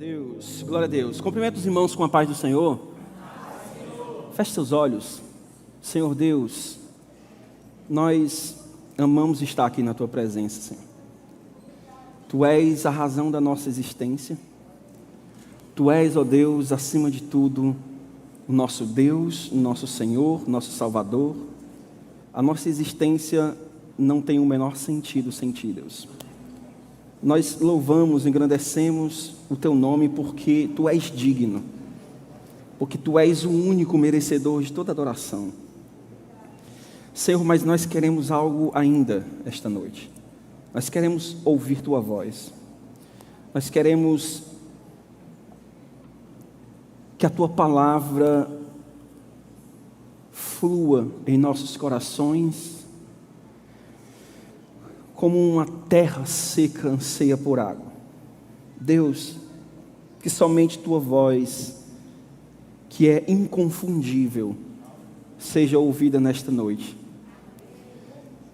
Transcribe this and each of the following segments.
Deus, glória a Deus. Cumprimento os irmãos com a paz do Senhor. Feche seus olhos. Senhor Deus, nós amamos estar aqui na Tua presença, Senhor. Tu és a razão da nossa existência. Tu és, ó Deus, acima de tudo, o nosso Deus, o nosso Senhor, nosso Salvador. A nossa existência não tem o menor sentido sem Ti, Deus. Nós louvamos, engrandecemos o Teu nome porque Tu és digno, porque Tu és o único merecedor de toda adoração. Senhor, mas nós queremos algo ainda esta noite. Nós queremos ouvir Tua voz. Nós queremos que a Tua palavra flua em nossos corações, como uma terra seca anseia por água. Deus, que somente Tua voz, que é inconfundível, seja ouvida nesta noite.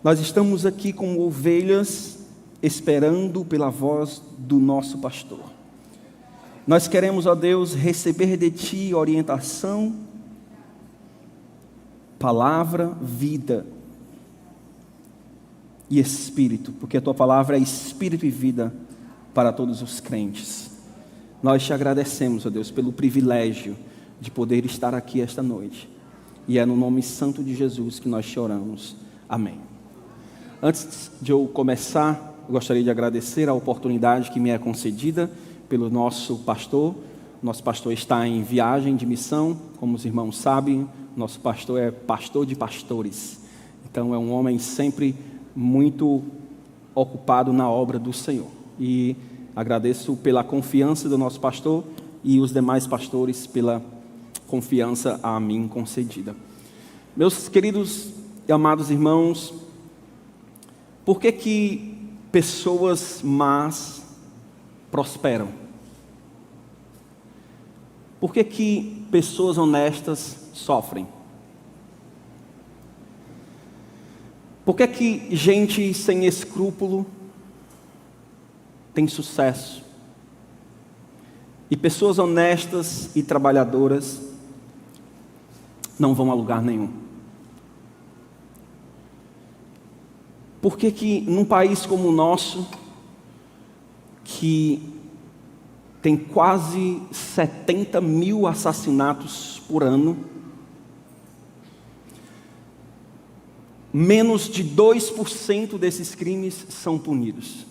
Nós estamos aqui como ovelhas, esperando pela voz do nosso pastor. Nós queremos, ó Deus, receber de Ti orientação, palavra, vida e Espírito, porque a Tua palavra é Espírito e vida para todos os crentes. Nós Te agradecemos, ó Deus, pelo privilégio de poder estar aqui esta noite, e é no nome santo de Jesus que nós Te oramos. Amém. Antes de eu começar, eu gostaria de agradecer a oportunidade que me é concedida pelo nosso pastor. Nosso pastor está em viagem de missão, como os irmãos sabem, nosso pastor é pastor de pastores, então é um homem sempre muito ocupado na obra do Senhor, e agradeço pela confiança do nosso pastor e os demais pastores pela confiança a mim concedida. Meus queridos e amados irmãos, por que pessoas más prosperam? Por que pessoas honestas sofrem? Por que gente sem escrúpulo tem sucesso? E pessoas honestas e trabalhadoras não vão a lugar nenhum? Por que num país como o nosso, que tem quase 70 mil assassinatos por ano, menos de 2% desses crimes são punidos?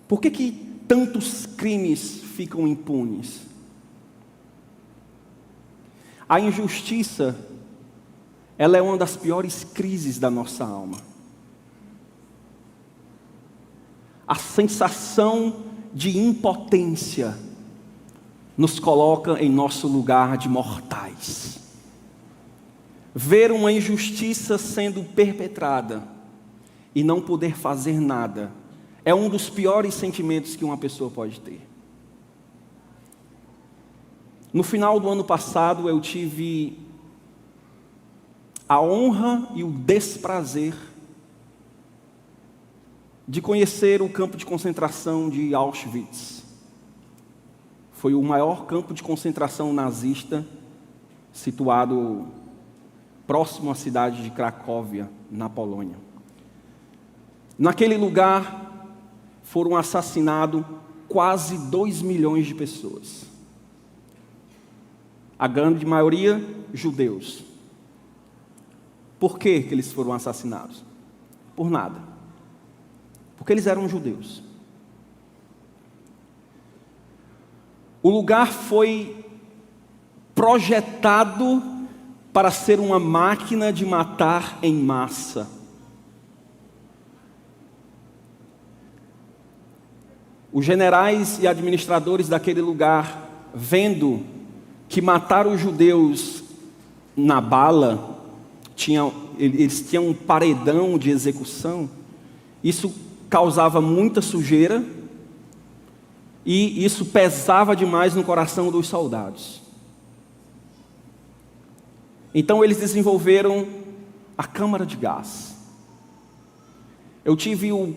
Por que tantos crimes ficam impunes? A injustiça, ela é uma das piores crises da nossa alma. A sensação de impotência nos coloca em nosso lugar de mortais. Ver uma injustiça sendo perpetrada e não poder fazer nada é um dos piores sentimentos que uma pessoa pode ter. No final do ano passado, eu tive a honra e o desprazer de conhecer o campo de concentração de Auschwitz. Foi o maior campo de concentração nazista, situado próximo à cidade de Cracóvia, na Polônia. Naquele lugar foram assassinados quase 2 milhões de pessoas. A grande maioria, judeus. Por que eles foram assassinados? Por nada. Porque eles eram judeus. O lugar foi projetado para ser uma máquina de matar em massa. Os generais e administradores daquele lugar, vendo que matar os judeus na bala, eles tinham um paredão de execução, isso causava muita sujeira, e isso pesava demais no coração dos soldados. Então eles desenvolveram a câmara de gás. Eu tive o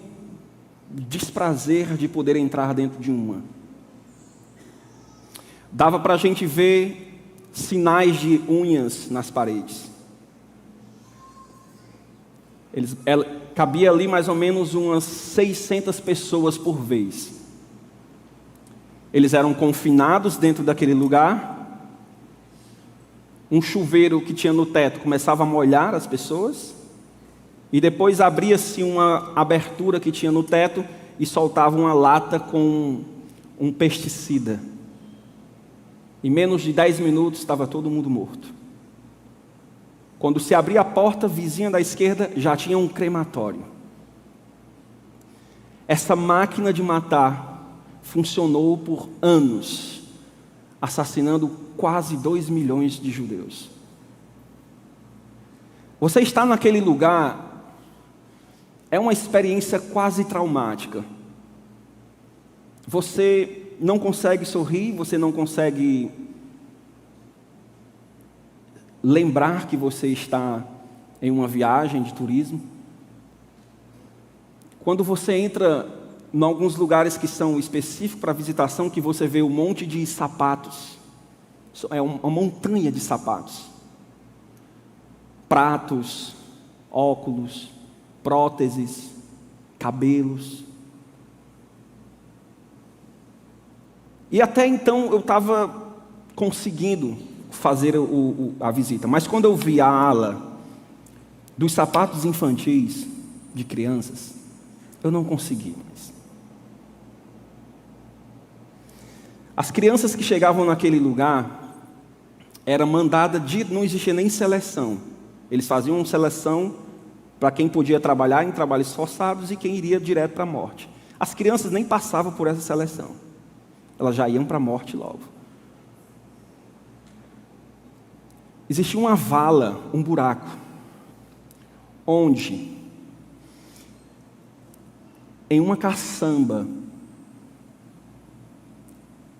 desprazer de poder entrar dentro de uma. Dava para a gente ver sinais de unhas nas paredes. Cabia ali mais ou menos umas 600 pessoas por vez. Eles eram confinados dentro daquele lugar. Um chuveiro que tinha no teto começava a molhar as pessoas. E depois abria-se uma abertura que tinha no teto e soltava uma lata com um pesticida. Em menos de 10 minutos estava todo mundo morto. Quando se abria a porta, vizinha da esquerda, já tinha um crematório. Essa máquina de matar funcionou por anos, assassinando quase 2 milhões de judeus. Você está naquele lugar, é uma experiência quase traumática. Você não consegue sorrir, você não consegue lembrar que você está em uma viagem de turismo. Quando você entra em alguns lugares que são específicos para visitação, que você vê um monte de sapatos, é uma montanha de sapatos, pratos, óculos, próteses, cabelos. E até então eu estava conseguindo fazer a visita. Mas quando eu vi a ala dos sapatos infantis de crianças, eu não consegui mais. As crianças que chegavam naquele lugar, era mandada não existia nem seleção. Eles faziam uma seleção para quem podia trabalhar em trabalhos forçados e quem iria direto para a morte. As crianças nem passavam por essa seleção. Elas já iam para a morte logo. Existia uma vala, um buraco, onde, em uma caçamba,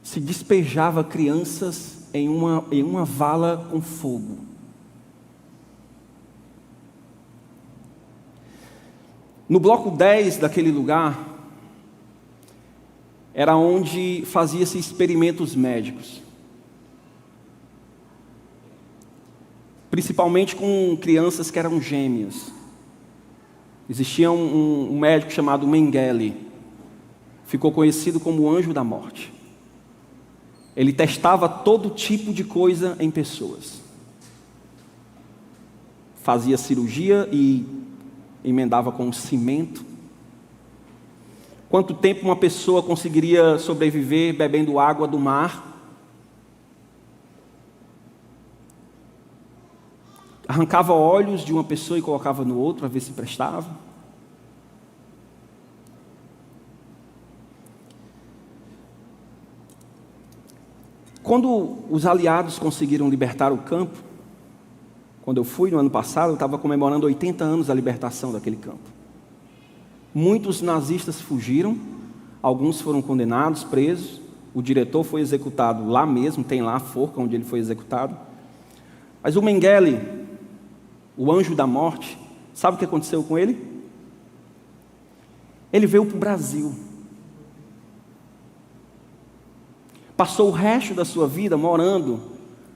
se despejava crianças em uma vala com fogo. No bloco 10 daquele lugar, era onde fazia-se experimentos médicos. Principalmente com crianças que eram gêmeas. Existia um médico chamado Mengele. Ficou conhecido como o anjo da morte. Ele testava todo tipo de coisa em pessoas. Fazia cirurgia e emendava com cimento. Quanto tempo uma pessoa conseguiria sobreviver bebendo água do mar? Arrancava olhos de uma pessoa e colocava no outro para ver se prestava. Quando os aliados conseguiram libertar o campo, quando eu fui no ano passado, eu estava comemorando 80 anos da libertação daquele campo. Muitos nazistas fugiram, alguns foram condenados, presos. O diretor foi executado lá mesmo, tem lá a forca onde ele foi executado. Mas o Mengele, o anjo da morte, sabe o que aconteceu com ele? Ele veio para o Brasil. Passou o resto da sua vida morando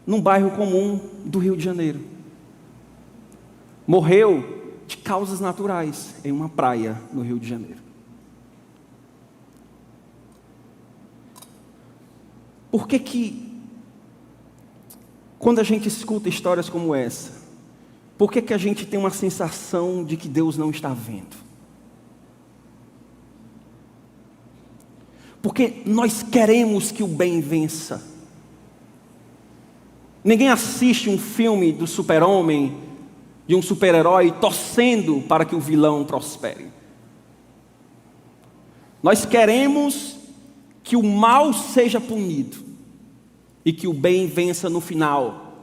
num bairro comum do Rio de Janeiro. Morreu de causas naturais em uma praia no Rio de Janeiro. Por que quando a gente escuta histórias como essa, por que a gente tem uma sensação de que Deus não está vendo? Porque nós queremos que o bem vença. Ninguém assiste um filme do super-homem, de um super-herói, torcendo para que o vilão prospere. Nós queremos que o mal seja punido e que o bem vença no final.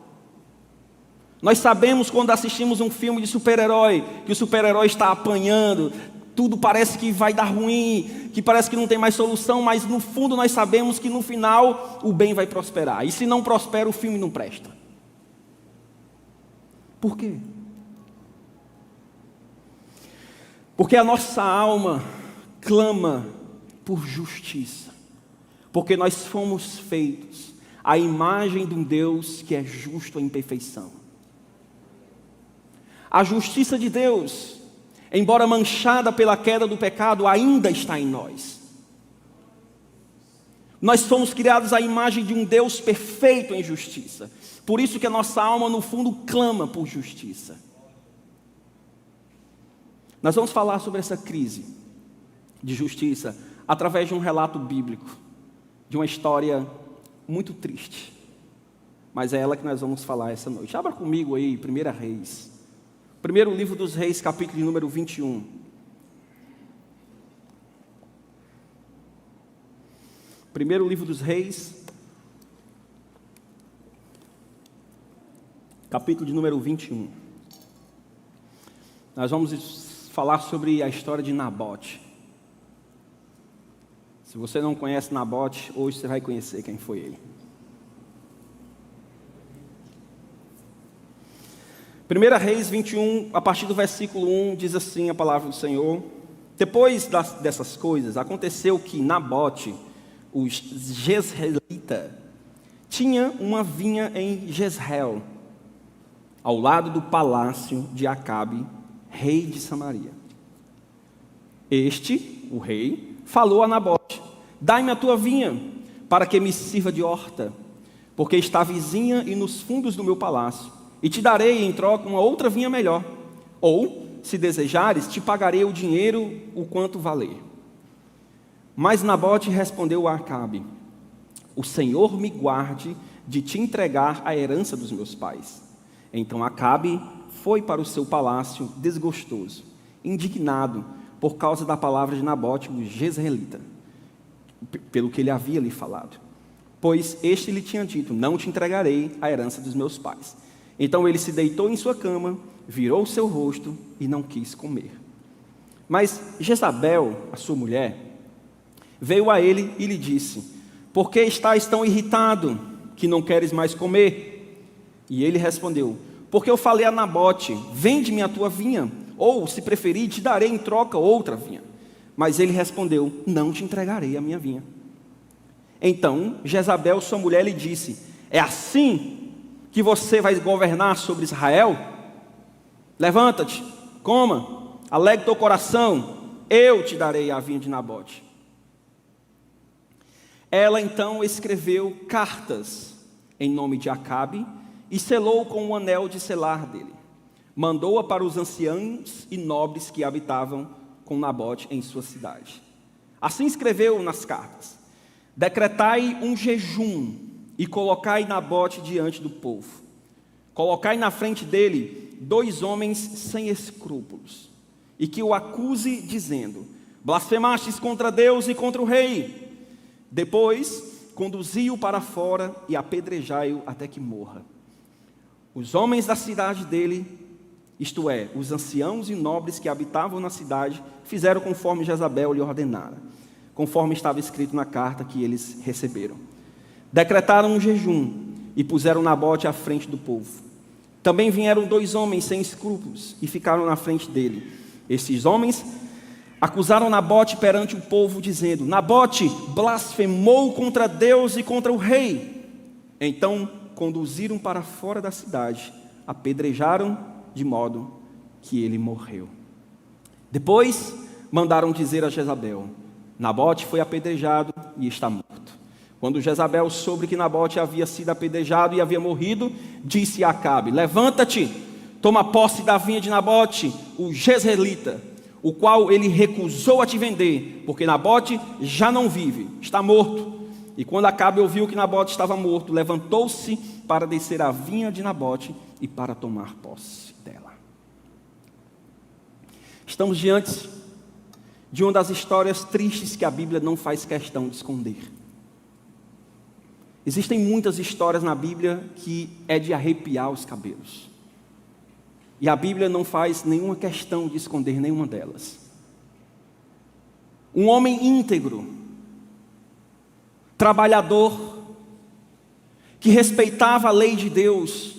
Nós sabemos quando assistimos um filme de super-herói, que o super-herói está apanhando, tudo parece que vai dar ruim, que parece que não tem mais solução, mas no fundo nós sabemos que no final o bem vai prosperar. E se não prospera, o filme não presta. Por quê? Porque a nossa alma clama por justiça, porque nós fomos feitos à imagem de um Deus que é justo em perfeição. A justiça de Deus, embora manchada pela queda do pecado, ainda está em nós. Nós fomos criados à imagem de um Deus perfeito em justiça. Por isso que a nossa alma, no fundo, clama por justiça. Nós vamos falar sobre essa crise de justiça através de um relato bíblico, de uma história muito triste. Mas é ela que nós vamos falar essa noite. Abra comigo aí, 1 Reis. Primeiro livro dos Reis, capítulo número 21. Primeiro livro dos Reis, capítulo de número 21. Nós vamos falar sobre a história de Nabote. Se você não conhece Nabote, hoje você vai conhecer quem foi ele. 1 Reis 21, a partir do versículo 1, diz assim a palavra do Senhor: Depois dessas coisas, aconteceu que Nabote, o Jezreelita, tinha uma vinha em Jezreel, ao lado do palácio de Acabe, rei de Samaria. Este, o rei, falou a Nabote: Dai-me a tua vinha, para que me sirva de horta, porque está vizinha e nos fundos do meu palácio, e te darei em troca uma outra vinha melhor. Ou, se desejares, te pagarei o dinheiro o quanto valer. Mas Nabote respondeu a Acabe: O Senhor me guarde de te entregar a herança dos meus pais. Então Acabe foi para o seu palácio desgostoso, indignado por causa da palavra de Nabote, o Jezreelita, pelo que ele havia lhe falado. Pois este lhe tinha dito: Não te entregarei a herança dos meus pais. Então ele se deitou em sua cama, virou o seu rosto e não quis comer. Mas Jezabel, a sua mulher, veio a ele e lhe disse: Por que estás tão irritado, que não queres mais comer? E ele respondeu: Porque eu falei a Nabote: Vende-me a tua vinha, ou, se preferir, te darei em troca outra vinha. Mas ele respondeu: Não te entregarei a minha vinha. Então Jezabel, sua mulher, lhe disse: É assim que você vai governar sobre Israel? Levanta-te, coma, alegre teu coração, eu te darei a vinha de Nabote. Ela então escreveu cartas em nome de Acabe e selou com um anel de selar dele. Mandou-a para os anciãos e nobres que habitavam com Nabote em sua cidade. Assim escreveu nas cartas: Decretai um jejum e colocai Nabote diante do povo. Colocai na frente dele 2 homens sem escrúpulos, e que o acuse, dizendo: Blasfemastes contra Deus e contra o rei. Depois, conduzi-o para fora e apedrejai-o até que morra. Os homens da cidade dele, isto é, os anciãos e nobres que habitavam na cidade, fizeram conforme Jezabel lhe ordenara, conforme estava escrito na carta que eles receberam. Decretaram um jejum e puseram Nabote à frente do povo. Também vieram 2 homens sem escrúpulos e ficaram na frente dele. Esses homens acusaram Nabote perante o povo, dizendo: Nabote blasfemou contra Deus e contra o rei. Então conduziram para fora da cidade, apedrejaram de modo que ele morreu. Depois mandaram dizer a Jezabel: Nabote foi apedrejado e está morto. Quando Jezabel soube que Nabote havia sido apedrejado e havia morrido, disse a Acabe: Levanta-te, toma posse da vinha de Nabote, o Jezreelita, o qual ele recusou a te vender, porque Nabote já não vive, está morto. E quando Acabe ouviu que Nabote estava morto, levantou-se para descer a vinha de Nabote e para tomar posse dela. Estamos diante de uma das histórias tristes que a Bíblia não faz questão de esconder. Existem muitas histórias na Bíblia que é de arrepiar os cabelos. E a Bíblia não faz nenhuma questão de esconder nenhuma delas. Um homem íntegro, trabalhador, que respeitava a lei de Deus,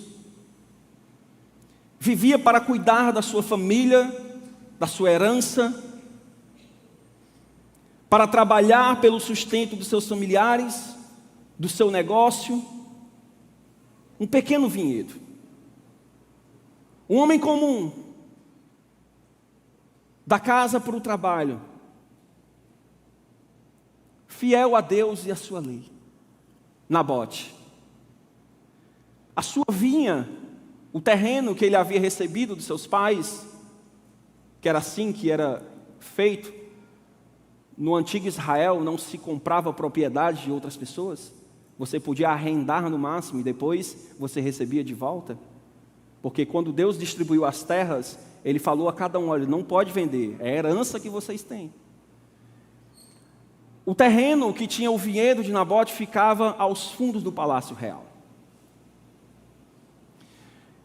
vivia para cuidar da sua família, da sua herança, para trabalhar pelo sustento dos seus familiares, do seu negócio. Um pequeno vinhedo. Um homem comum, da casa para o trabalho, fiel a Deus e a sua lei. Nabote. A sua vinha, o terreno que ele havia recebido dos seus pais, que era assim que era feito, no antigo Israel não se comprava propriedade de outras pessoas, você podia arrendar no máximo e depois você recebia de volta, porque quando Deus distribuiu as terras, Ele falou a cada um: olha, não pode vender, é a herança que vocês têm. O terreno que tinha o vinhedo de Nabote ficava aos fundos do palácio real.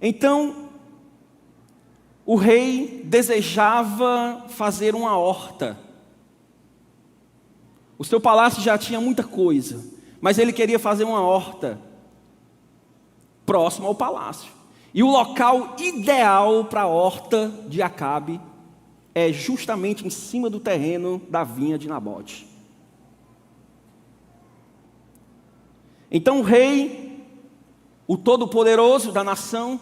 Então, o rei desejava fazer uma horta. O seu palácio já tinha muita coisa, mas ele queria fazer uma horta próximo ao palácio. E o local ideal para a horta de Acabe é justamente em cima do terreno da vinha de Nabote. Então o rei, o todo-poderoso da nação,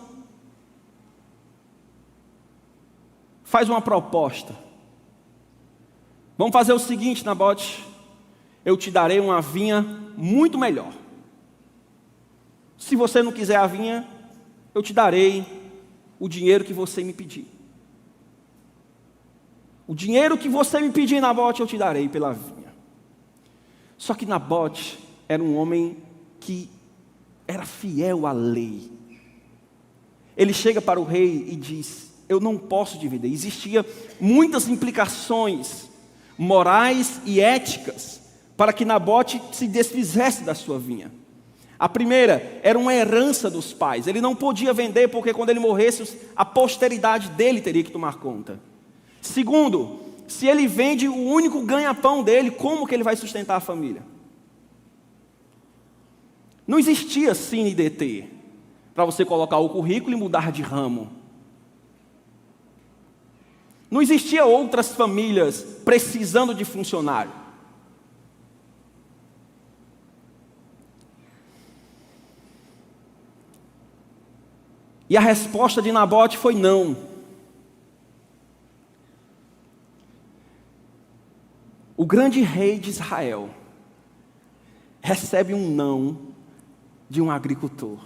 faz uma proposta. Vamos fazer o seguinte, Nabote: eu te darei uma vinha muito melhor. Se você não quiser a vinha, eu te darei o dinheiro que você me pedir. O dinheiro que você me pedir, Nabote, eu te darei pela vinha. Só que Nabote era um homem que era fiel à lei. Ele chega para o rei e diz: eu não posso dividir. Existiam muitas implicações morais e éticas para que Nabote se desfizesse da sua vinha. A primeira era uma herança dos pais. Ele não podia vender porque quando ele morresse, a posteridade dele teria que tomar conta. Segundo, se ele vende o único ganha-pão dele, como que ele vai sustentar a família? Não existia CineDT para você colocar o currículo e mudar de ramo. Não existia outras famílias precisando de funcionário. E a resposta de Nabote foi não. O grande rei de Israel recebe um não de um agricultor.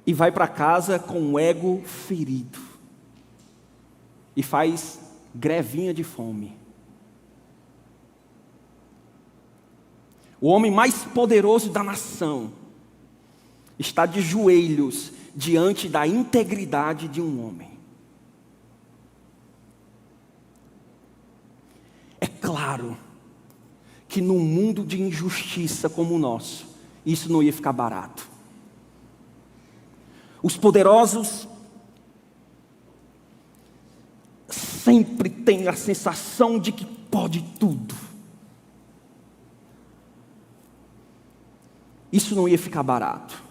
E vai para casa com o ego ferido. E faz grevinha de fome. O homem mais poderoso da nação está de joelhos diante da integridade de um homem. É claro que num mundo de injustiça como o nosso, isso não ia ficar barato. Os poderosos sempre têm a sensação de que pode tudo. Isso não ia ficar barato.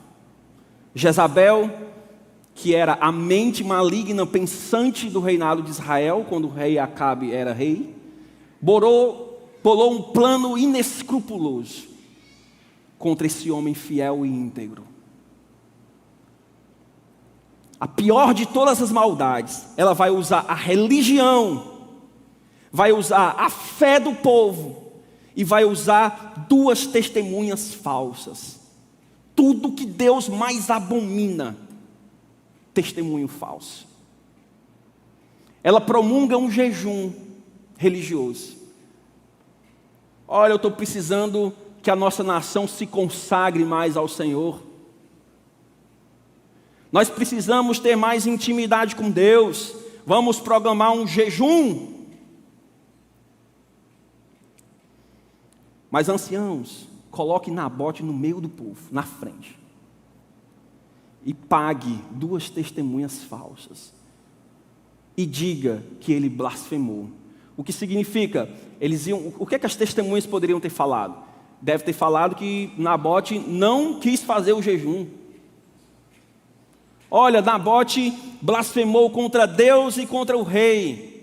Jezabel, que era a mente maligna pensante do reinado de Israel, quando o rei Acabe era rei, bolou um plano inescrupuloso contra esse homem fiel e íntegro. A pior de todas as maldades, ela vai usar a religião, vai usar a fé do povo e vai usar duas testemunhas falsas. Tudo que Deus mais abomina, testemunho falso. Ela promulga um jejum religioso. Olha, eu estou precisando que a nossa nação se consagre mais ao Senhor. Nós precisamos ter mais intimidade com Deus. Vamos programar um jejum. Mas anciãos, coloque Nabote no meio do povo, na frente. E pague duas testemunhas falsas. E diga que ele blasfemou. O que significa? O que as testemunhas poderiam ter falado? Deve ter falado que Nabote não quis fazer o jejum. Olha, Nabote blasfemou contra Deus e contra o rei.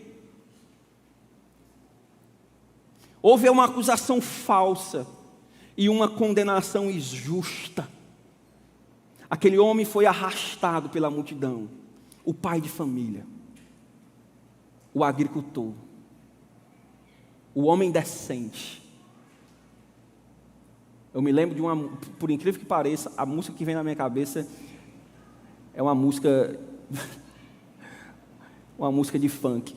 Houve uma acusação falsa e uma condenação injusta. Aquele homem foi arrastado pela multidão, o pai de família, o agricultor, o homem decente. Eu me lembro de uma, por incrível que pareça, a música que vem na minha cabeça é uma música de funk,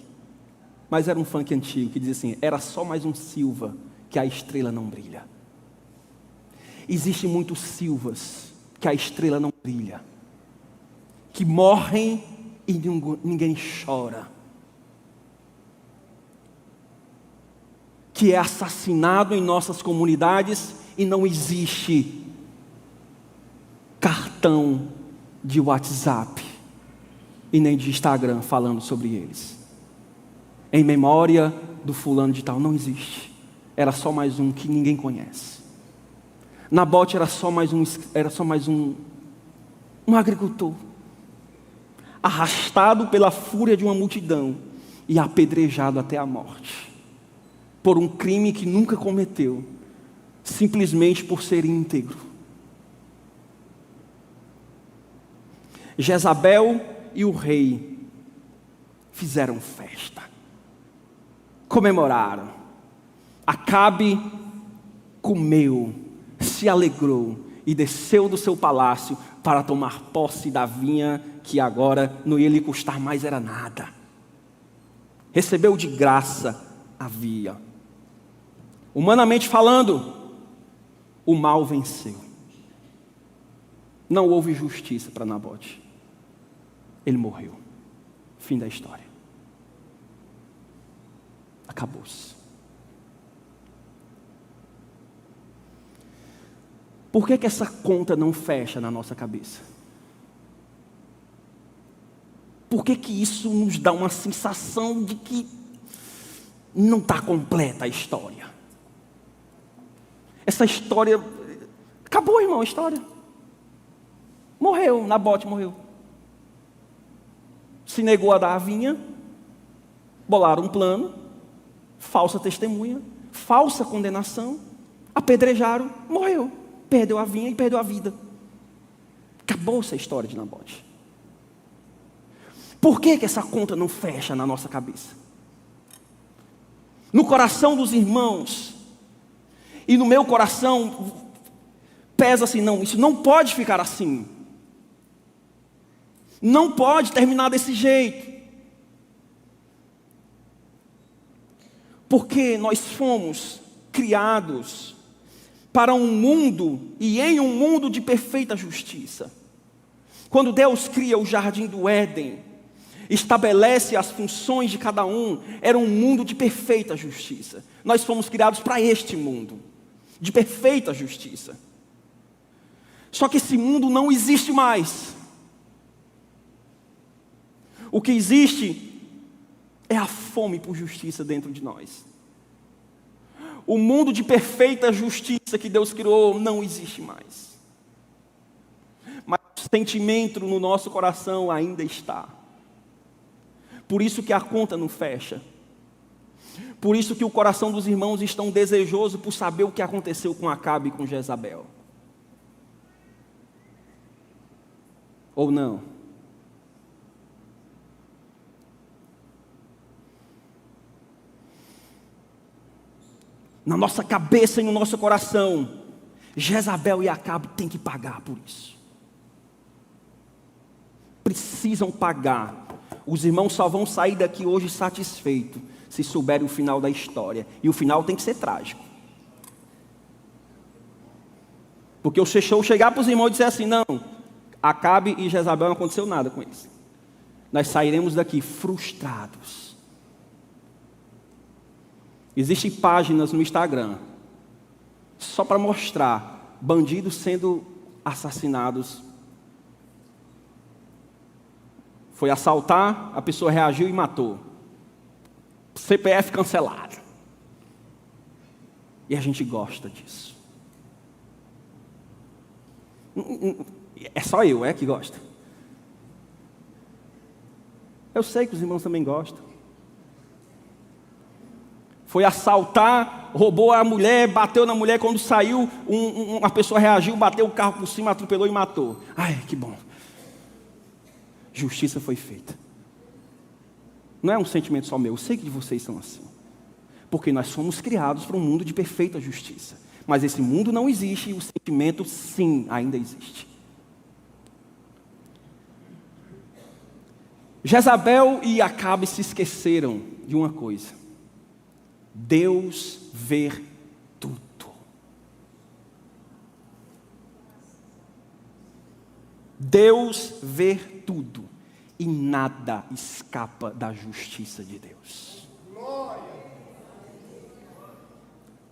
mas era um funk antigo que dizia assim: era só mais um Silva que a estrela não brilha. Existem muitos Silvas que a estrela não brilha, que morrem e ninguém chora, que é assassinado em nossas comunidades e não existe cartão de WhatsApp e nem de Instagram falando sobre eles. Em memória do fulano de tal, não existe. Era só mais um que ninguém conhece. Nabote era só mais um agricultor, arrastado pela fúria de uma multidão e apedrejado até a morte, por um crime que nunca cometeu, simplesmente por ser íntegro. Jezabel e o rei fizeram festa, comemoraram. Acabe comeu, se alegrou e desceu do seu palácio para tomar posse da vinha que agora não ia lhe custar mais era nada. Recebeu de graça a vinha. Humanamente falando, o mal venceu. Não houve justiça para Nabote. Ele morreu. Fim da história. Acabou-se. Por que essa conta não fecha na nossa cabeça? Por que isso nos dá uma sensação de que não está completa a história? Essa história... Acabou, irmão, a história. Morreu, Nabote morreu. Se negou a dar a vinha, bolaram um plano, falsa testemunha, falsa condenação, apedrejaram, morreu. Perdeu a vinha e perdeu a vida. Acabou essa história de Nabote. Por que essa conta não fecha na nossa cabeça? No coração dos irmãos e no meu coração pesa assim: não, isso não pode ficar assim. Não pode terminar desse jeito. Porque nós fomos criados para um mundo e em um mundo de perfeita justiça. Quando Deus cria o jardim do Éden, estabelece as funções de cada um, era um mundo de perfeita justiça. Nós fomos criados para este mundo de perfeita justiça. Só que esse mundo não existe mais. O que existe é a fome por justiça dentro de nós. O mundo de perfeita justiça que Deus criou não existe mais. Mas o sentimento no nosso coração ainda está. Por isso que a conta não fecha. Por isso que o coração dos irmãos estão desejoso por saber o que aconteceu com Acabe e com Jezabel. Ou não? Na nossa cabeça e no nosso coração, Jezabel e Acabe têm que pagar por isso. Precisam pagar. Os irmãos só vão sair daqui hoje satisfeitos se souberem o final da história. E o final tem que ser trágico. Porque o Shechou chegar para os irmãos e dizer assim: não, Acabe e Jezabel não aconteceu nada com eles. Nós sairemos daqui frustrados. Existem páginas no Instagram só para mostrar bandidos sendo assassinados. Foi assaltar, a pessoa reagiu e matou. CPF cancelado. E a gente gosta disso. É só eu, que gosta. Eu sei que os irmãos também gostam. Foi assaltar, roubou a mulher, bateu na mulher. Quando saiu, uma pessoa reagiu, bateu o carro por cima, atropelou e matou. Ai, que bom. Justiça foi feita. Não é um sentimento só meu, eu sei que vocês são assim. Porque nós somos criados para um mundo de perfeita justiça. Mas esse mundo não existe e o sentimento, sim, ainda existe. Jezabel e Acabe se esqueceram de uma coisa: Deus vê tudo. Deus vê tudo e nada escapa da justiça de Deus.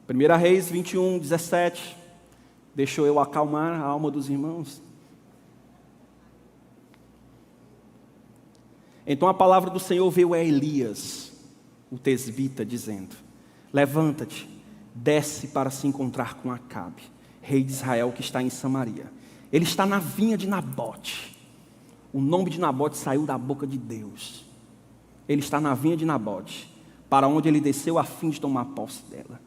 1 Reis 21, 17. Deixa eu acalmar a alma dos irmãos. Então a palavra do Senhor veio a Elias, o tesbita, dizendo: levanta-te, desce para se encontrar com Acabe, rei de Israel, que está em Samaria. Ele está na vinha de Nabote. O nome de Nabote saiu da boca de Deus. Ele está na vinha de Nabote, para onde ele desceu a fim de tomar posse dela.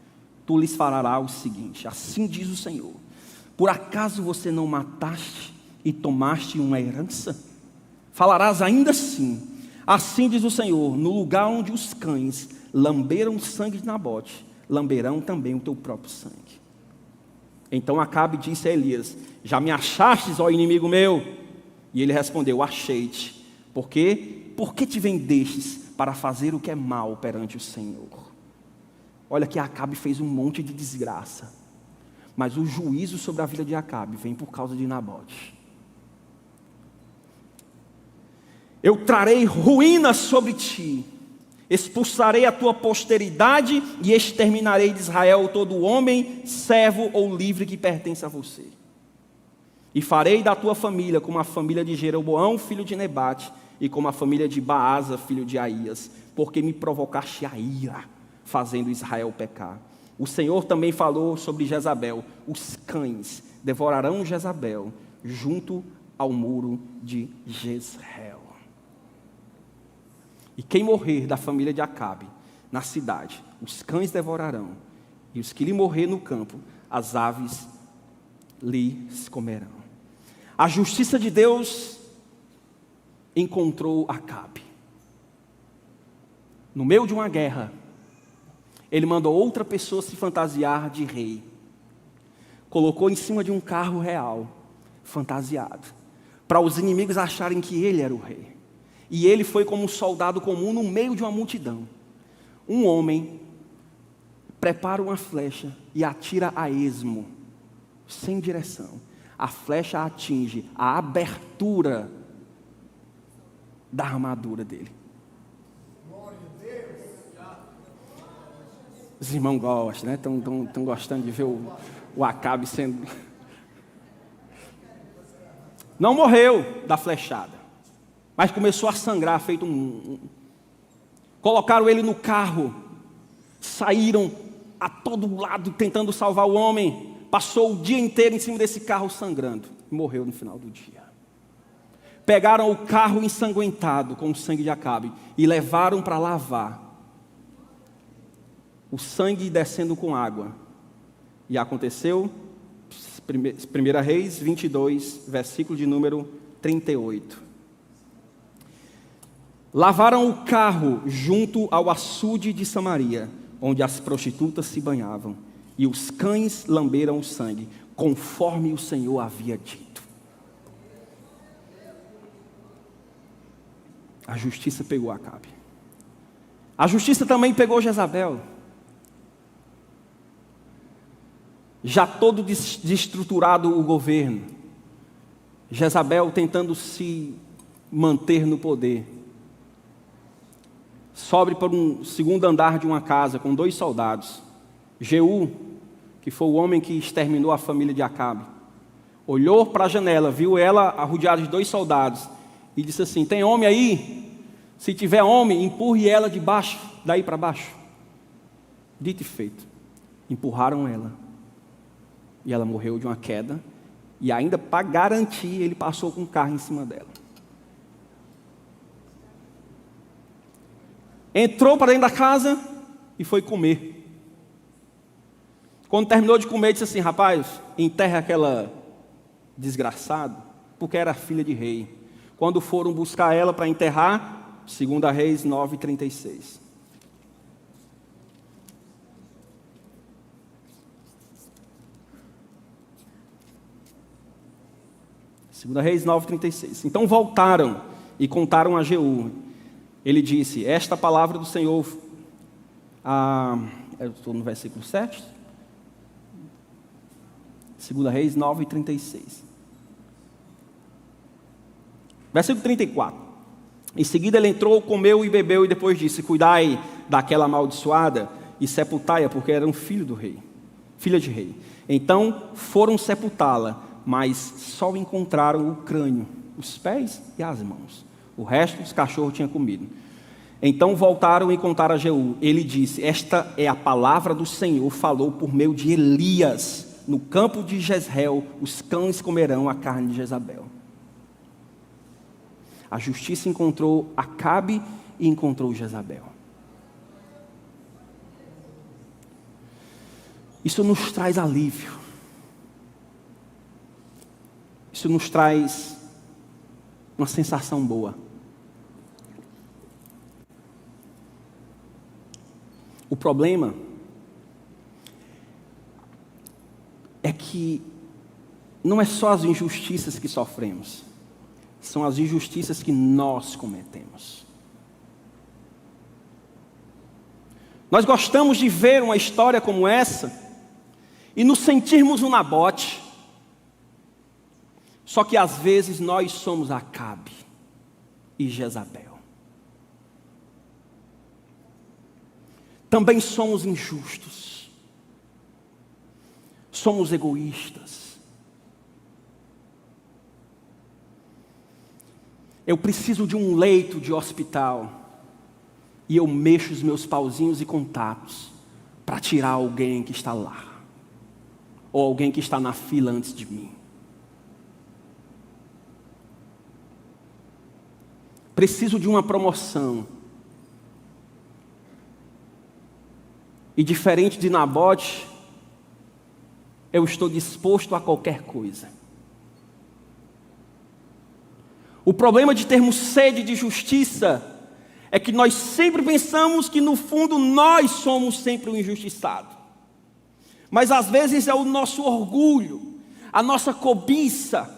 Tu lhes farás o seguinte: assim diz o Senhor: por acaso você não mataste e tomaste uma herança? Falarás ainda assim diz o Senhor: no lugar onde os cães lamberam o sangue de Nabote, lamberão também o teu próprio sangue. Então Acabe disse a Elias: já me achastes, ó inimigo meu? E ele respondeu: achei-te. Por quê? Porque te vendestes para fazer o que é mal perante o Senhor. Olha que Acabe fez um monte de desgraça, mas o juízo sobre a vida de Acabe vem por causa de Nabote. Eu trarei ruínas sobre ti, expulsarei a tua posteridade e exterminarei de Israel todo homem, servo ou livre que pertence a você. E farei da tua família como a família de Jeroboão, filho de Nebate, e como a família de Baasa, filho de Aías, porque me provocaste a ira, fazendo Israel pecar. O Senhor também falou sobre Jezabel: os cães devorarão Jezabel junto ao muro de Jezreel. E quem morrer da família de Acabe na cidade, os cães devorarão, e os que lhe morrer no campo, as aves lhes comerão. A justiça de Deus encontrou Acabe. No meio de uma guerra, ele mandou outra pessoa se fantasiar de rei. Colocou em cima de um carro real, fantasiado, para os inimigos acharem que ele era o rei. E ele foi como um soldado comum no meio de uma multidão. Um homem prepara uma flecha e atira a esmo, sem direção. A flecha atinge a abertura da armadura dele. Os irmãos gostam, né? Estão gostando de ver o Acabe sendo... Não morreu da flechada, mas começou a sangrar, feito Colocaram ele no carro, saíram a todo lado tentando salvar o homem. Passou o dia inteiro em cima desse carro sangrando e morreu no final do dia. Pegaram o carro ensanguentado com o sangue de Acabe e levaram para lavar. O sangue descendo com água. E aconteceu, 1 Reis 22, versículo de número 38. Lavaram o carro junto ao açude de Samaria, onde as prostitutas se banhavam, e os cães lamberam o sangue, conforme o Senhor havia dito. A justiça pegou Acabe. A justiça também pegou Jezabel. Já todo desestruturado o governo, Jezabel tentando se manter no poder, sobe para um segundo andar de uma casa com 2 soldados. Jeú, que foi o homem que exterminou a família de Acabe, olhou para a janela, viu ela arrodeada de 2 soldados e disse assim: tem homem aí? Se tiver homem, empurre ela de baixo, daí para baixo. Dito e feito, empurraram ela e ela morreu de uma queda, e ainda para garantir ele passou com um carro em cima dela. Entrou para dentro da casa, e foi comer. Quando terminou de comer, disse assim: rapaz, enterra aquela desgraçada, porque era filha de rei. Quando foram buscar ela para enterrar, 2 Reis 9:36. 2 Reis 9:36. Então voltaram e contaram a Jeú. Ele disse: esta palavra do Senhor, eu estou no versículo 7. 2 Reis 9:36. Versículo 34. Em seguida ele entrou, comeu e bebeu, e depois disse: cuidai daquela amaldiçoada e sepultai-a, porque era um filho do rei, filha de rei. Então foram sepultá-la, mas só encontraram o crânio, os pés e as mãos. O resto os cachorros tinham comido. Então voltaram e contaram a Jeú. Ele disse: esta é a palavra do Senhor, falou por meio de Elias. No campo de Jezreel, os cães comerão a carne de Jezabel. A justiça encontrou Acabe e encontrou Jezabel. Isso nos traz alívio. Isso nos traz uma sensação boa. O problema é que não é só as injustiças que sofremos, são as injustiças que nós cometemos. Nós gostamos de ver uma história como essa e nos sentirmos um Nabote. Só que às vezes nós somos Acabe e Jezabel. Também somos injustos. Somos egoístas. Eu preciso de um leito de hospital e eu mexo os meus pauzinhos e contatos para tirar alguém que está lá, ou alguém que está na fila antes de mim. Preciso de uma promoção. E diferente de Nabote, eu estou disposto a qualquer coisa. O problema de termos sede de justiça é que nós sempre pensamos que no fundo nós somos sempre o injustiçado. Mas às vezes é o nosso orgulho, a nossa cobiça,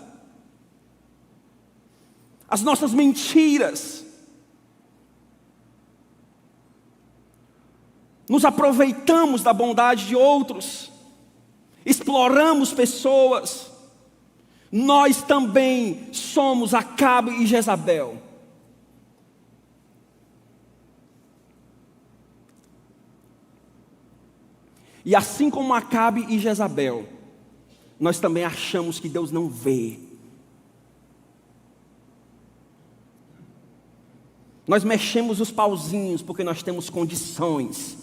as nossas mentiras. Nos aproveitamos da bondade de outros. Exploramos pessoas. Nós também somos Acabe e Jezabel. E assim como Acabe e Jezabel, nós também achamos que Deus não vê. Nós mexemos os pauzinhos porque nós temos condições.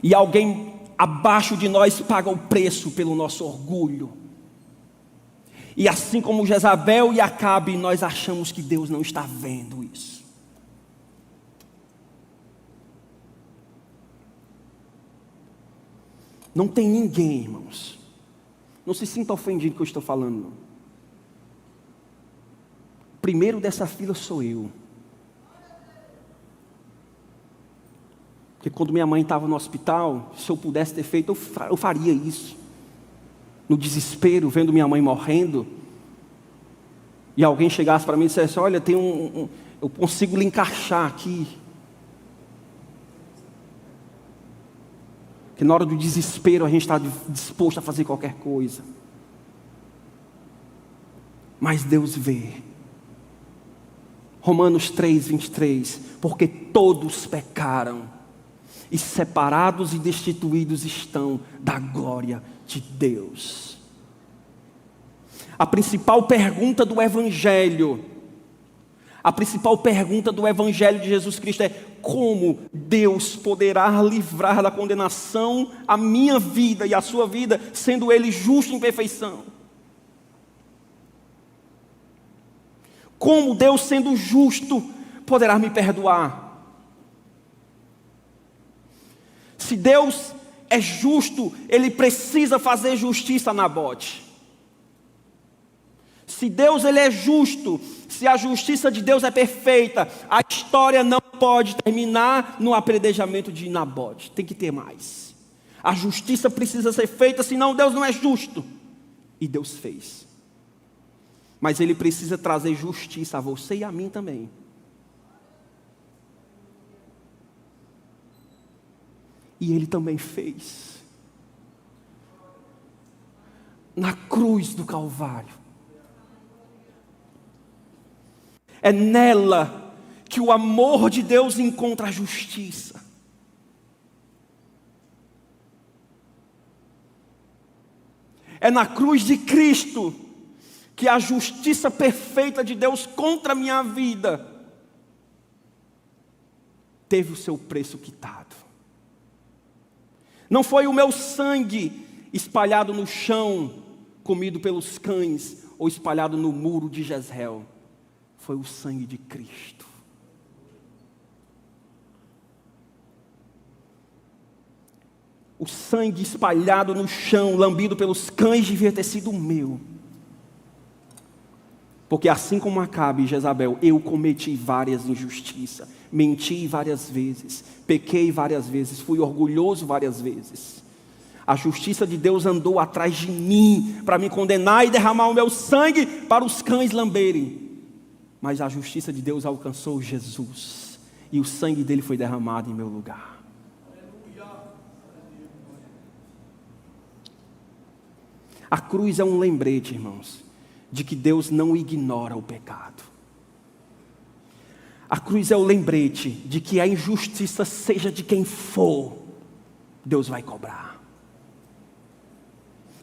E alguém abaixo de nós paga o preço pelo nosso orgulho. E assim como Jezabel e Acabe, nós achamos que Deus não está vendo isso. Não tem ninguém, irmãos. Não se sinta ofendido que eu estou falando, não. Primeiro dessa fila sou eu. Porque quando minha mãe estava no hospital, se eu pudesse ter feito, eu faria isso. No desespero, vendo minha mãe morrendo, e alguém chegasse para mim e dissesse: olha, eu consigo lhe encaixar aqui. Que na hora do desespero a gente está disposto a fazer qualquer coisa. Mas Deus vê. Romanos 3:23, porque todos pecaram e separados e destituídos estão da glória de Deus. A principal pergunta do Evangelho, de Jesus Cristo é: como Deus poderá livrar da condenação a minha vida e a sua vida, sendo Ele justo em perfeição? Como Deus, sendo justo, poderá me perdoar? Se Deus é justo, Ele precisa fazer justiça a Nabote. Se Deus ele é justo, se a justiça de Deus é perfeita, a história não pode terminar no apredejamento de Nabote. Tem que ter mais. A justiça precisa ser feita, senão Deus não é justo. E Deus fez. Mas Ele precisa trazer justiça a você e a mim também. E Ele também fez. Na cruz do Calvário. É nela que o amor de Deus encontra a justiça. É na cruz de Cristo que a justiça perfeita de Deus contra a minha vida teve o seu preço quitado. Não foi o meu sangue espalhado no chão, comido pelos cães, ou espalhado no muro de Jezreel. Foi o sangue de Cristo. O sangue espalhado no chão, lambido pelos cães, devia ter sido o meu. Porque assim como Acabe e Jezabel, eu cometi várias injustiças, menti várias vezes, pequei várias vezes, fui orgulhoso várias vezes. A justiça de Deus andou atrás de mim, para me condenar e derramar o meu sangue para os cães lamberem. Mas a justiça de Deus alcançou Jesus, e o sangue dele foi derramado em meu lugar. A cruz é um lembrete, irmãos, de que Deus não ignora o pecado. A cruz é o lembrete de que a injustiça, seja de quem for, Deus vai cobrar.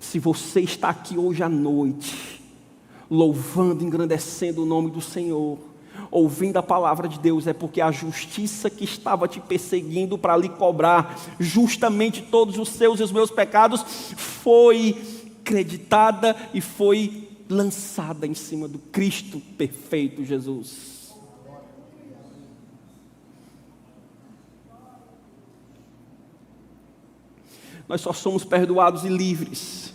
Se você está aqui hoje à noite, louvando, engrandecendo o nome do Senhor, ouvindo a palavra de Deus, é porque a justiça que estava te perseguindo para lhe cobrar justamente todos os seus e os meus pecados, foi creditada e foi lançada em cima do Cristo perfeito Jesus. Nós só somos perdoados e livres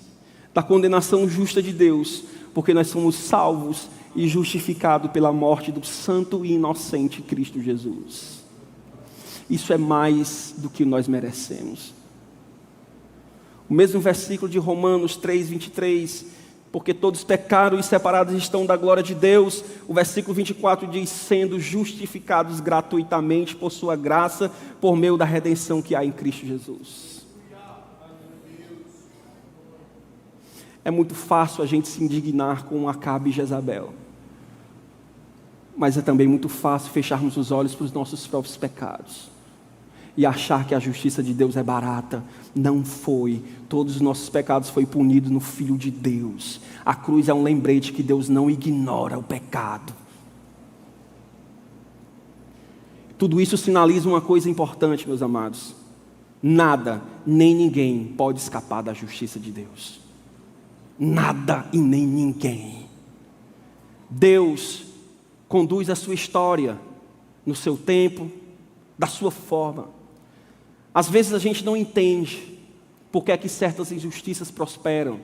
da condenação justa de Deus, porque nós somos salvos e justificados pela morte do santo e inocente Cristo Jesus. Isso é mais do que nós merecemos. O mesmo versículo de Romanos 3:23, porque todos pecaram e separados estão da glória de Deus. O versículo 24 diz, sendo justificados gratuitamente por sua graça, por meio da redenção que há em Cristo Jesus. É muito fácil a gente se indignar com Acabe e Jezabel. Mas é também muito fácil fecharmos os olhos para os nossos próprios pecados. E achar que a justiça de Deus é barata. Não foi. Todos os nossos pecados foram punidos no Filho de Deus. A cruz é um lembrete que Deus não ignora o pecado. Tudo isso sinaliza uma coisa importante, meus amados. Nada, nem ninguém pode escapar da justiça de Deus. Nada e nem ninguém. Deus conduz a sua história no seu tempo, da sua forma. Às vezes a gente não entende por que é que certas injustiças prosperam.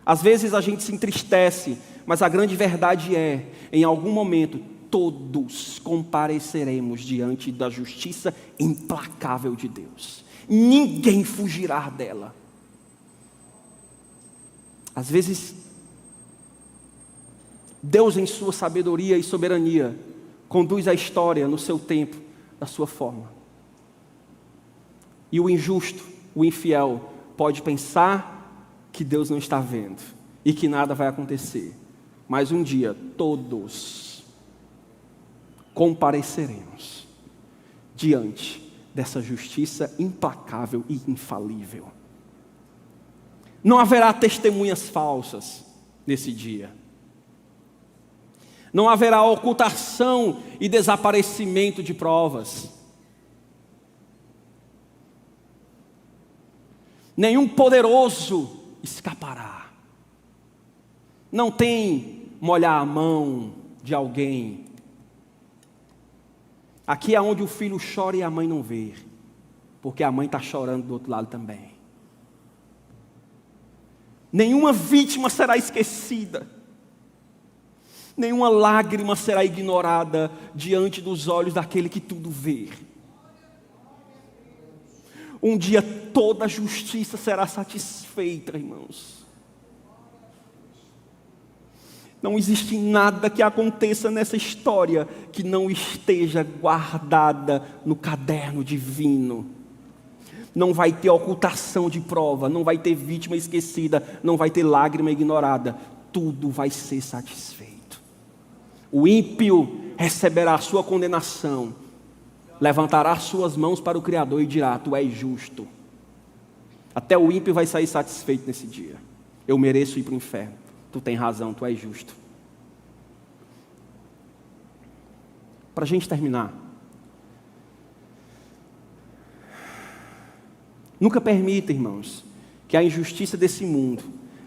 Às vezes a gente se entristece, mas a grande verdade é, em algum momento, todos compareceremos diante da justiça implacável de Deus. Ninguém fugirá dela. Às vezes, Deus em sua sabedoria e soberania, conduz a história no seu tempo, da sua forma. E o injusto, o infiel, pode pensar que Deus não está vendo e que nada vai acontecer. Mas um dia, todos compareceremos diante dessa justiça implacável e infalível. Não haverá testemunhas falsas nesse dia. Não haverá ocultação e desaparecimento de provas. Nenhum poderoso escapará. Não tem molhar a mão de alguém. Aqui é onde o filho chora e a mãe não vê. porque a mãe está chorando do outro lado também. Nenhuma vítima será esquecida. Nenhuma lágrima será ignorada diante dos olhos daquele que tudo vê. Um dia toda a justiça será satisfeita, irmãos. Não existe nada que aconteça nessa história que não esteja guardada no caderno divino. Não vai ter ocultação de prova, não vai ter vítima esquecida, não vai ter lágrima ignorada. Tudo vai ser satisfeito. O ímpio receberá a sua condenação, levantará suas mãos para o Criador e dirá: tu és justo. Até o ímpio vai sair satisfeito nesse dia. Eu mereço ir para o inferno. Tu tens razão, tu és justo. Para a gente terminar, nunca permita, irmãos, que a injustiça desse mundo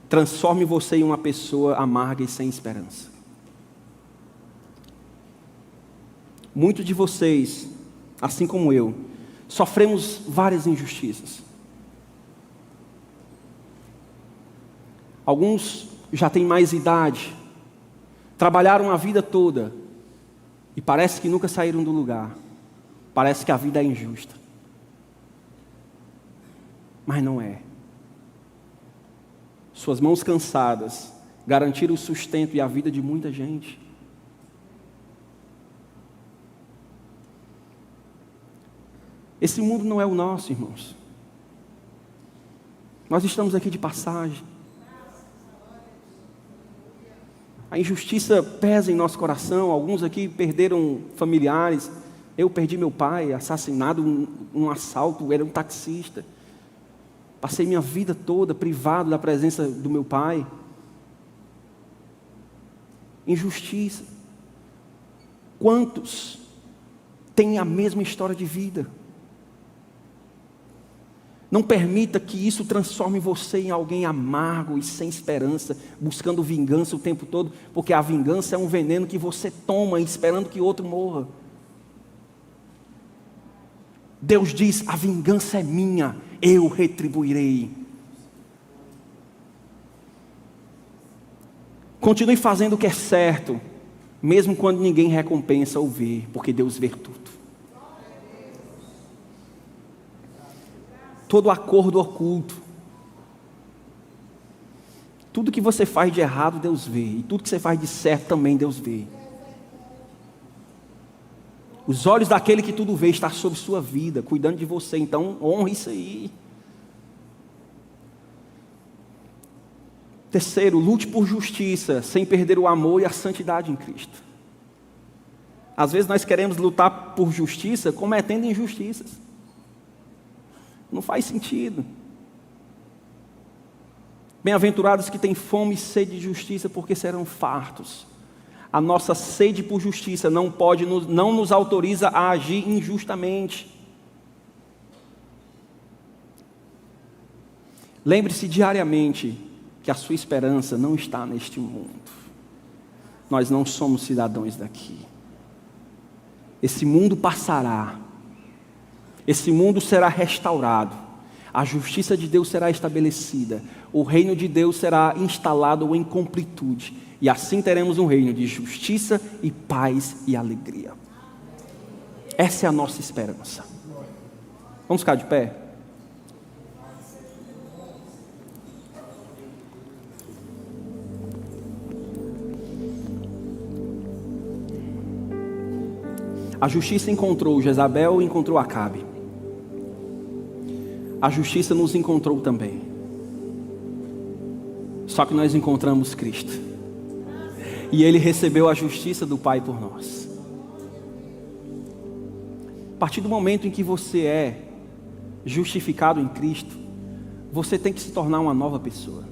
transforme você em uma pessoa amarga e sem esperança. Muitos de vocês, assim como eu, sofremos várias injustiças. Alguns já têm mais idade, trabalharam a vida toda e parece que nunca saíram do lugar. Parece que a vida é injusta. Mas não é. Suas mãos cansadas garantiram o sustento e a vida de muita gente. Esse mundo não é o nosso, irmãos. Nós estamos aqui de passagem. A injustiça pesa em nosso coração. Alguns aqui perderam familiares. Eu perdi meu pai, assassinado, um assalto, era um taxista. Passei minha vida toda privado da presença do meu pai. Injustiça. Quantos têm a mesma história de vida? Não permita que isso transforme você em alguém amargo e sem esperança, buscando vingança o tempo todo, porque a vingança é um veneno que você toma esperando que outro morra. Deus diz: a vingança é minha, eu retribuirei. Continue fazendo o que é certo, mesmo quando ninguém recompensa ou vê, porque Deus vê tudo. Todo acordo oculto, tudo que você faz de errado, Deus vê, e tudo que você faz de certo também Deus vê. Os olhos daquele que tudo vê estão sobre sua vida, cuidando de você, então honre isso aí. Terceiro, lute por justiça, sem perder o amor e a santidade em Cristo. Às vezes nós queremos lutar por justiça cometendo injustiças. Não faz sentido. Bem-aventurados que têm fome e sede de justiça, porque serão fartos. A nossa sede por justiça não nos autoriza a agir injustamente. Lembre-se diariamente que a sua esperança não está neste mundo. Nós não somos cidadãos daqui. Esse mundo passará. Esse mundo será restaurado, a justiça de Deus será estabelecida, o reino de Deus será instalado em completude, e assim teremos um reino de justiça e paz e alegria. Essa é a nossa esperança. Vamos ficar de pé? A justiça encontrou Jezabel e encontrou Acabe. A justiça nos encontrou também. Só que nós encontramos Cristo. E Ele recebeu a justiça do Pai por nós. A partir do momento em que você é justificado em Cristo, você tem que se tornar uma nova pessoa.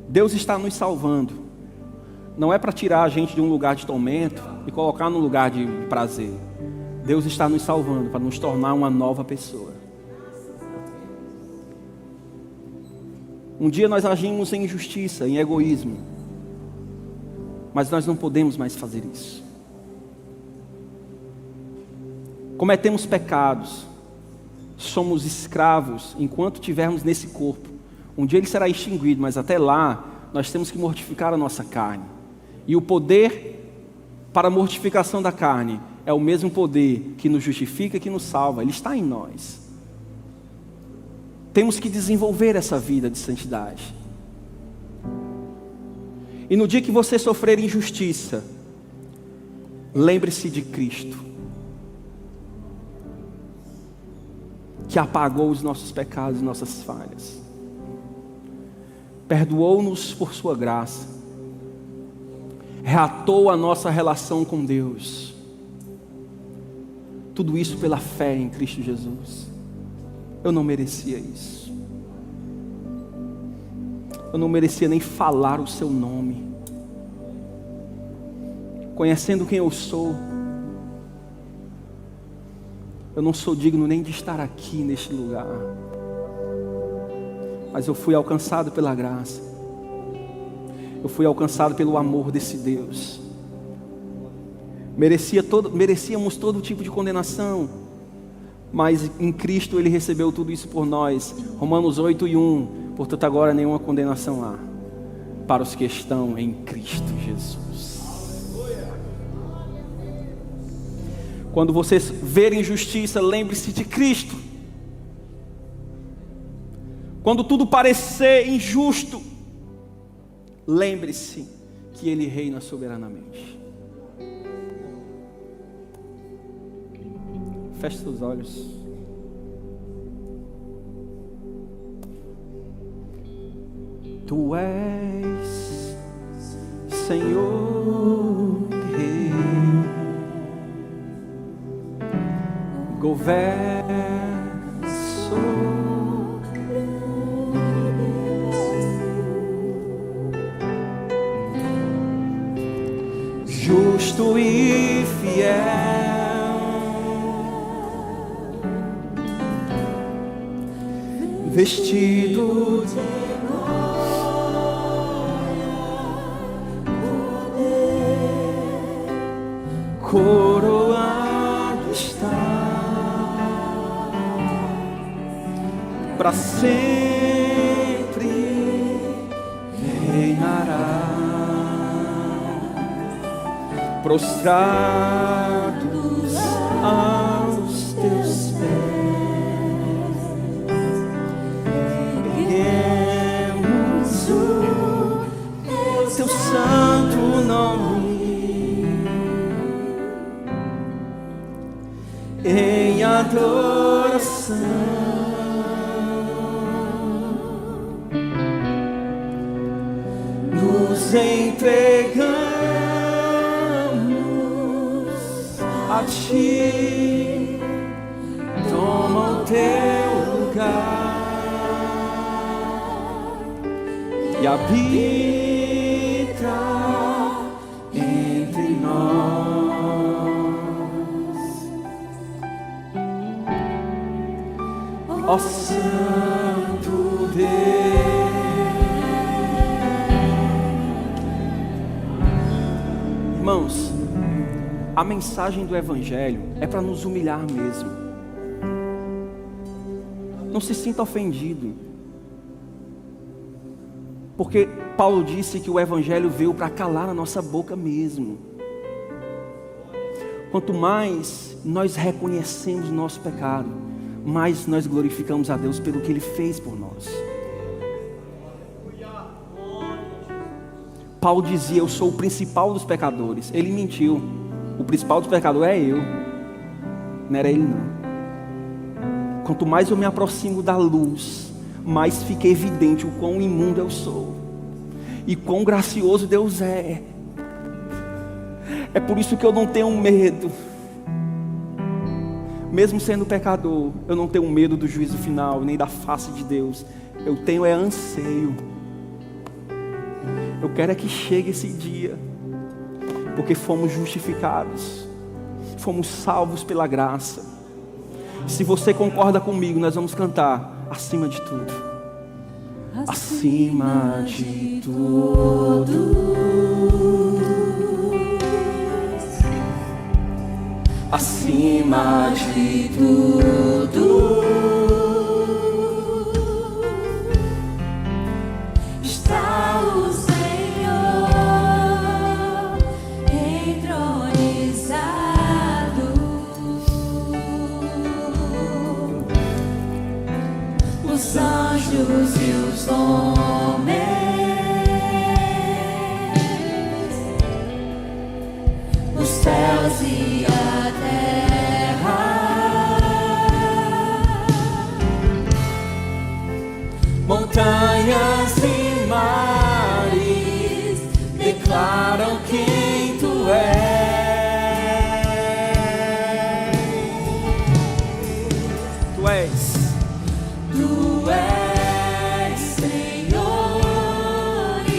Deus está nos salvando. Não é para tirar a gente de um lugar de tormento e colocar num lugar de prazer. Deus está nos salvando para nos tornar uma nova pessoa. Um dia nós agimos em injustiça, em egoísmo, mas nós não podemos mais fazer isso. cometemos pecados, somos escravos enquanto estivermos nesse corpo. Um dia ele será extinguido, mas até lá nós temos que mortificar a nossa carne. E o poder para a mortificação da carne é o mesmo poder que nos justifica, que nos salva. Ele está em nós. Temos que desenvolver essa vida de santidade. E no dia que você sofrer injustiça, lembre-se de Cristo, que apagou os nossos pecados e nossas falhas, perdoou-nos por sua graça, reatou a nossa relação com Deus. Tudo isso pela fé em Cristo Jesus. Eu não merecia isso. Eu não merecia nem falar o seu nome. Conhecendo quem eu sou, eu não sou digno nem de estar aqui neste lugar. Mas eu fui alcançado pela graça. Eu fui alcançado pelo amor desse Deus. Merecíamos todo tipo de condenação, mas em Cristo Ele recebeu tudo isso por nós. Romanos 8:1. Portanto agora nenhuma condenação há para os que estão em Cristo Jesus. Quando vocês verem injustiça, lembre-se de Cristo. Quando tudo parecer injusto, lembre-se que Ele reina soberanamente. Feche seus olhos. Tu és Senhor, Rei, governa sobre justo e fiel, vestido de coroado está, para sempre reinará, prostrados aos teus pés, erguemos o teu santo nome em adoração. Nos entregamos a Ti, toma o teu lugar e habita entre nós. Ó Santo Deus. Irmãos, a mensagem do Evangelho é para nos humilhar mesmo. Não se sinta ofendido, porque Paulo disse que o Evangelho veio para calar a nossa boca mesmo. Quanto mais nós reconhecemos o nosso pecado, mais nós glorificamos a Deus pelo que Ele fez por nós. Paulo dizia: eu sou o principal dos pecadores. Ele mentiu. O principal dos pecadores é eu, não era ele não. Quanto mais eu me aproximo da luz, mais fica evidente o quão imundo eu sou e quão gracioso Deus é. É por isso que eu não tenho medo. Mesmo sendo pecador, eu não tenho medo do juízo final, nem da face de Deus. Eu tenho anseio. Eu quero é que chegue esse dia, porque fomos justificados, fomos salvos pela graça. Se você concorda comigo, nós vamos cantar acima de tudo. Acima de tudo, acima de tudo. Está o Senhor entronizado. Os anjos e os homens, os céus e a terra, montanhas e mares declaram quem tu és. Tu és. Tu és Senhor e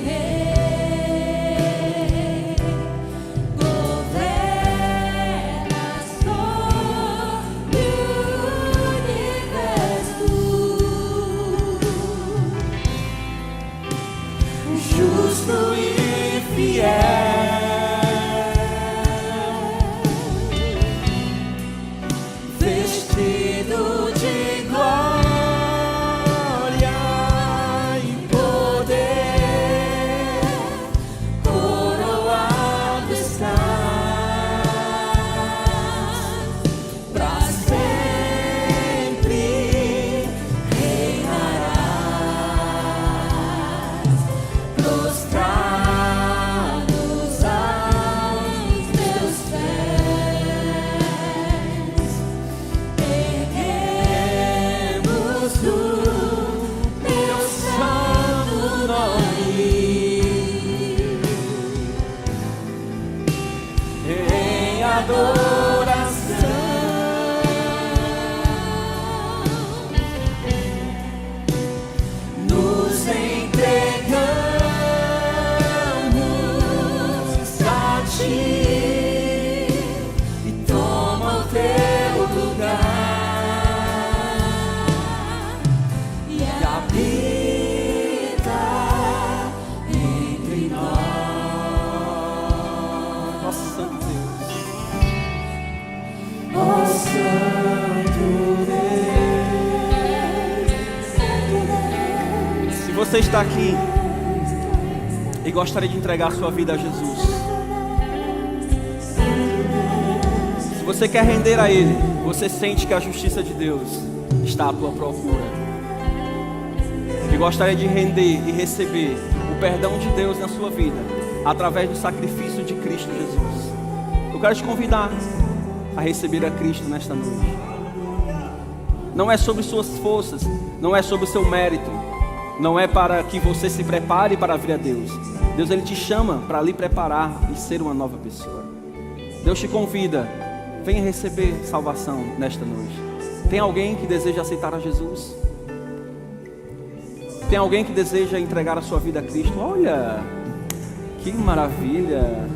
Rei, governas sobre o universo, Justo e fiel, vestido de glória e poder, coroado estás, pra sempre reinarás, prostrados aos teus pés, erguemos o teu santo nome em adoração. Nos entregamos a ti e toma o teu lugar e habita entre nós. Nosso Santo Deus, ó Santo Deus. Se você está aqui e gostaria de entregar a sua vida a Jesus, se você quer render a Ele, você sente que a justiça de Deus está à tua procura, e gostaria de render e receber o perdão de Deus na sua vida, através do sacrifício de Cristo Jesus, eu quero te convidar a receber a Cristo nesta noite. Não é sobre suas forças, não é sobre o seu mérito, não é para que você se prepare para vir a Deus. Deus, Ele te chama para lhe preparar e ser uma nova pessoa. Deus te convida, venha receber salvação nesta noite. Tem alguém que deseja aceitar a Jesus? Tem alguém que deseja entregar a sua vida a Cristo? Olha, que maravilha!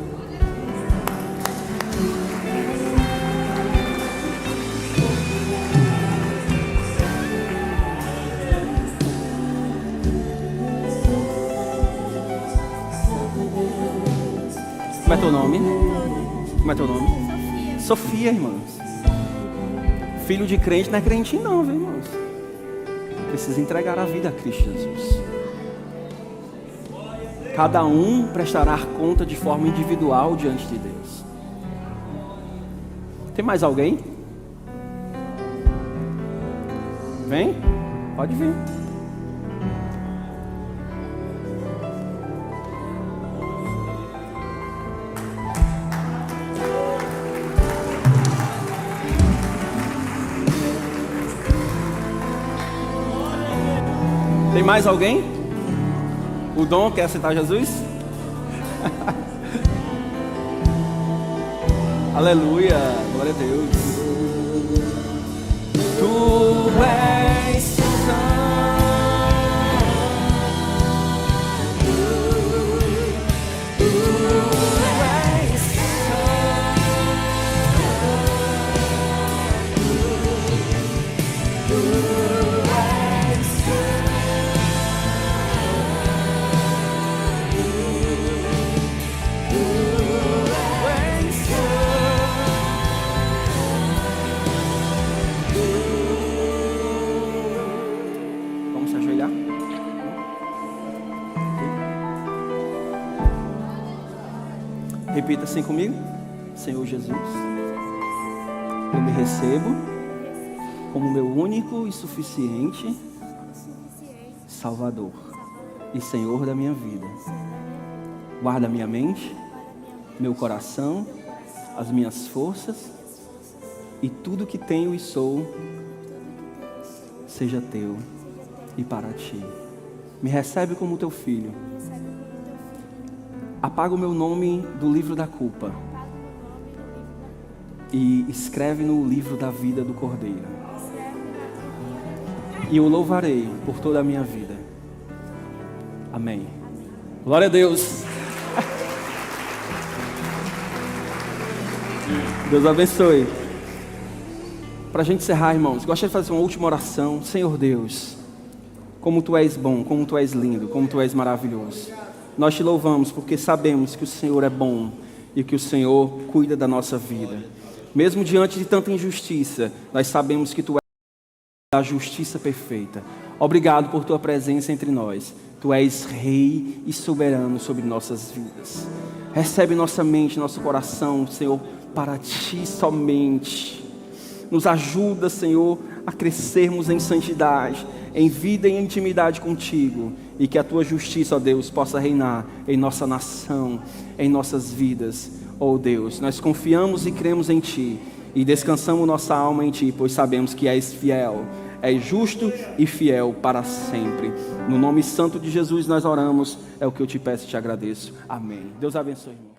Como é teu nome? Como é teu nome? Sofia, irmãos. Filho de crente não é crente não, viu, irmãos? Precisa entregar a vida a Cristo Jesus. Cada um prestará conta de forma individual diante de Deus. Tem mais alguém? Vem? Pode vir. Tem mais alguém? O Dom quer aceitar Jesus? Aleluia, glória a Deus. Tu és Repita assim comigo. Senhor Jesus, eu me recebo como meu único e suficiente Salvador e Senhor da minha vida. Guarda minha mente, meu coração, as minhas forças e tudo que tenho e sou seja teu e para ti. Me recebe como teu filho. Apaga o meu nome do livro da culpa e escreve no livro da vida do Cordeiro. E eu louvarei por toda a minha vida. Amém. Glória a Deus. Deus abençoe. Para a gente encerrar, irmãos, gostaria de fazer uma última oração. Senhor Deus, como Tu és bom, como Tu és lindo, como Tu és maravilhoso. Nós Te louvamos porque sabemos que o Senhor é bom e que o Senhor cuida da nossa vida. Mesmo diante de tanta injustiça, nós sabemos que Tu és a justiça perfeita. Obrigado por Tua presença entre nós. Tu és Rei e soberano sobre nossas vidas. Recebe nossa mente, nosso coração, Senhor, para Ti somente. Nos ajuda, Senhor, a crescermos em santidade, em vida e em intimidade contigo. E que a Tua justiça, ó Deus, possa reinar em nossa nação, em nossas vidas. Ó Deus, nós confiamos e cremos em Ti. E descansamos nossa alma em Ti, pois sabemos que és fiel. És justo e fiel para sempre. No nome santo de Jesus nós oramos. É o que eu Te peço e Te agradeço. Amém. Deus abençoe, irmão.